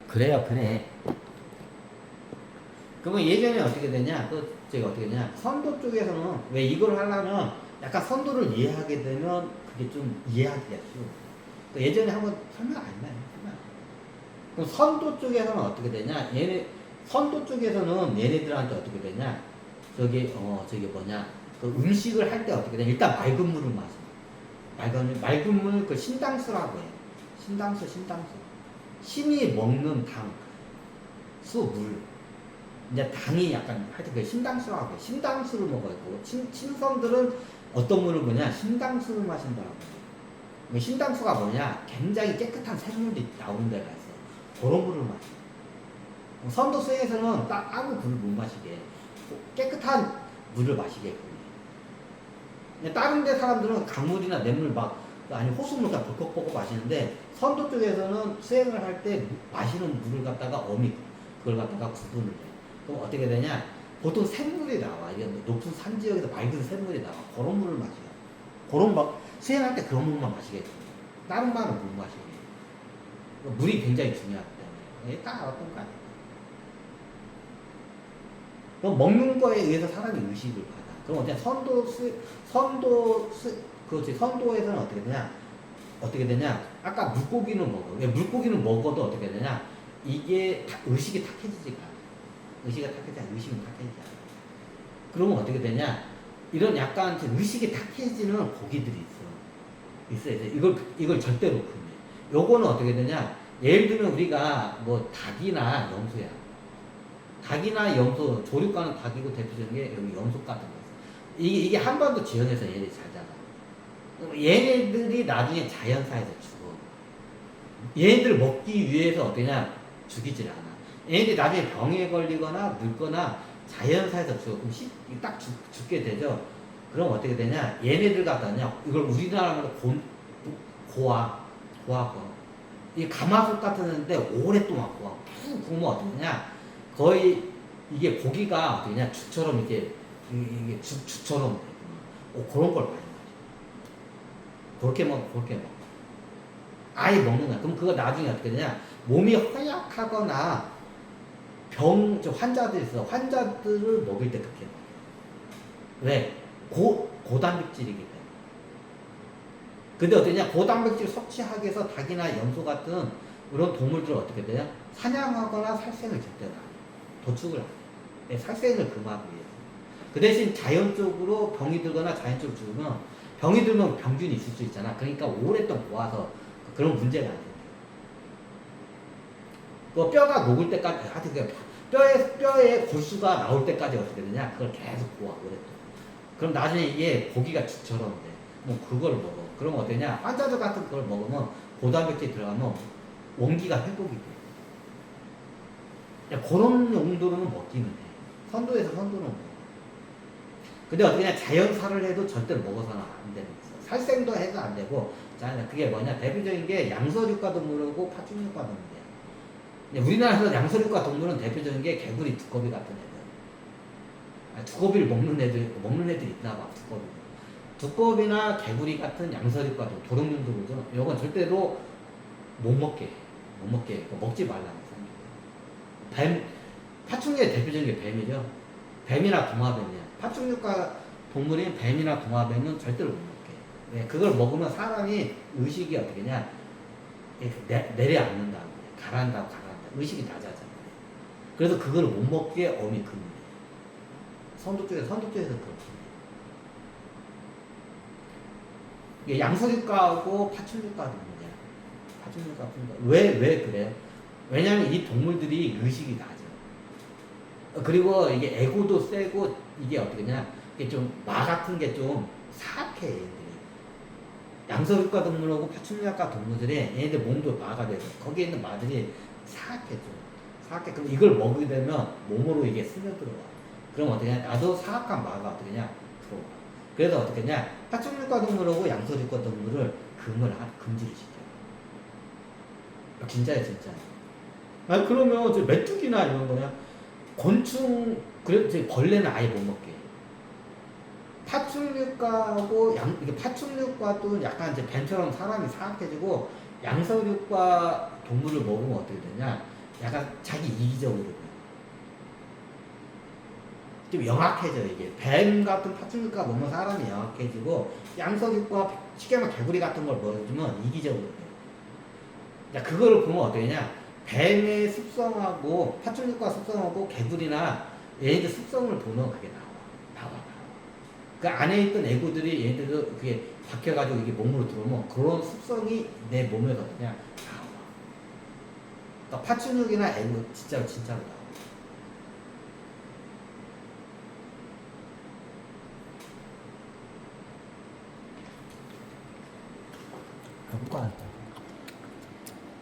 그래요, 그래. 그러면 예전에 어떻게 되냐? 제가 어떻게 되냐? 선도 쪽에서는 왜 이걸 하려면 약간 선도를 이해하게 되면 그게 좀 이해하기가 쉬워. 예전에 한번 설명 안 했나요? 그럼 선도 쪽에서는 어떻게 되냐? 선도 쪽에서는 얘네들한테 어떻게 되냐? 저기 뭐냐? 그 음식을 할 때 어떻게 되냐? 일단 맑은 물을 마셔. 맑은 물, 그 신당수라고 해. 신당수. 신이 먹는 당, 물. 이제 당이 약간, 하여튼 그 신당수라고 해. 신당수를 먹어야 되고, 신성들은 어떤 물을 먹냐? 신당수를 마신다고 해. 신당수가 뭐냐? 굉장히 깨끗한 샘물이 나오는 데가 있어. 그런 물을 마셔. 선도수에서는 딱 아무 물을 못 마시게 깨끗한 물을 마시게끔. 다른 데 사람들은 강물이나 냇물 아니 호수물 다 벌컥벌컥 마시는데 선도 쪽에서는 수행을 할 때 마시는 물을 갖다가 그걸 갖다가 구분을 해. 그럼 어떻게 되냐? 보통 샘물이 나와. 이게 높은 산 지역에서 맑은 샘물이 나와. 그런 물을 마시게. 수행할 때 그런 물만 마시게끔. 다른 말은 못 마시게. 물이 굉장히 중요하기 때문에. 이게 딱 어떤 거 아니야? 그럼 먹는 거에 의해서 사람이 의식을 받아. 그럼 어떻게 선도에서는 어떻게 되냐? 아까 물고기는 먹어. 왜 물고기는 먹어도 어떻게 되냐? 이게 의식이 탁해지지가 않아. 의식은 탁해지지 않아. 그러면 어떻게 되냐? 이런 약간 의식이 탁해지는 고기들이 있어. 이걸 절대로 금해. 요거는 어떻게 되냐? 예를 들면 우리가 뭐 닭이나 염소야. 닭이나 염소, 조류과는 닭이고 대표적인 게 여기 염소 같은 거. 이게 한반도 지형에서 얘네들이 살잖아. 얘네들이 나중에 자연사에서 죽어. 얘네들 먹기 위해서 어떠냐? 죽이질 않아. 얘네들이 나중에 병에 걸리거나 늙거나 자연사에서 죽어. 그럼 딱 죽게 되죠. 그럼 어떻게 되냐? 얘네들 갖다냐? 이걸 우리나라로 고아. 이 가마솥 같은 데인데 오랫동안 고아. 푹 구우면 어떻게 되냐? 거의 이게 고기가 어떻게 되냐? 죽처럼 이게 죽처럼 그런 걸 많이 마셔. 그렇게 먹어. 아예 먹는 거야. 그럼 그거 나중에 어떻게 되냐? 몸이 허약하거나 환자들 있어. 환자들을 먹일 때 그렇게 먹어. 왜? 고단백질이기 때문에. 근데 어떠냐? 고단백질 섭취하기 위해서 닭이나 염소 같은 그런 동물들을 어떻게 되냐? 사냥하거나 살생을 절대 안 해. 도축을 안 해. 살생을 금하기 위해서. 그 대신 자연적으로 병이 들거나 자연적으로 죽으면 병이 들면 병균이 있을 수 있잖아. 그러니까 오랫동안 모아서 그런 문제가 안 생겨. 그 뼈가 녹을 때까지, 하여튼 뼈에 골수가 나올 때까지 어떻게 되냐? 그걸 계속 모아, 오랫동안. 그럼 나중에 이게 고기가 죽처럼 돼. 뭐 그걸 먹어. 그러면 어떠냐? 환자들 같은 걸 먹으면 고단백질 들어가면 원기가 회복이 돼. 그런 용도로는 먹기는 해. 선도는 먹어. 근데 어떻게 자연사를 해도 절대로 먹어서는 안 되는 거죠. 살생도 해도 안 되고, 그게 뭐냐? 대표적인 게 양서류과 동물하고 파충류과 동물이야. 우리나라에서 양서류과 동물은 대표적인 게 개구리, 두꺼비 같은 애들. 두꺼비를 먹는 애들이 있나 봐, 두꺼비. 두꺼비나 개구리 같은 양서류과 도롱뇽도로죠. 이건 절대로 못 먹게 먹지 말라는 거예요. 파충류의 대표적인 게 뱀이죠. 뱀이나 도마뱀이야. 파충류과 동물인 뱀이나 도마뱀은 절대로 못 먹게. 왜? 그걸 먹으면 사람이 의식이 어떻게 냐 내려앉는다. 가라앉다. 의식이 낮아져. 그래서 그걸 못 먹게 어미 금해. 선도 쪽에서 그렇게. 양서류과하고 파충류과 동물이야. 파충류과 왜 그래? 왜냐면 이 동물들이 의식이 낮아. 그리고 이게 애고도 세고 이게 어떻게냐? 이게 좀 마 같은 게 좀 사악해 얘들이. 양서류과 동물하고 파충류과 동물들이 얘네들 몸도 마가 돼서 거기에 있는 마들이 사악해 좀. 사악해. 그럼 이걸 먹게 되면 몸으로 이게 스며들어와. 그럼 어떻게냐? 나도 사악한 마가 어떻게냐? 들어와. 그래서 어떻게냐? 파충류과 동물하고 양서류과 동물을 금지를 시켜. 진짜야 진짜. 그러면 저 메뚜기나 이런 거냐? 곤충, 그래도 벌레는 아예 못 먹게. 파충류과하고 이게 파충류과도 약간 이제 뱀처럼 사람이 사악해지고 양서류과 동물을 먹으면 어떻게 되냐? 약간 자기 이기적으로 좀 영악해져. 이게 뱀 같은 파충류가 먹는 사람이 영악해지고, 양서기과 쉽게 말하면 개구리 같은 걸 먹어주면 이기적으로 돼. 자, 그거를 보면 어떻게 되냐, 뱀의 습성하고 파충류과 습성하고 개구리나 얘네들 습성을 보면 그게 나와. 그 안에 있던 애구들이 얘네들도 그게 박혀가지고 이게 몸으로 들어오면 그런 습성이 내 몸에서 그냥 나와. 그러니까 파충류나 애구 진짜로 나와.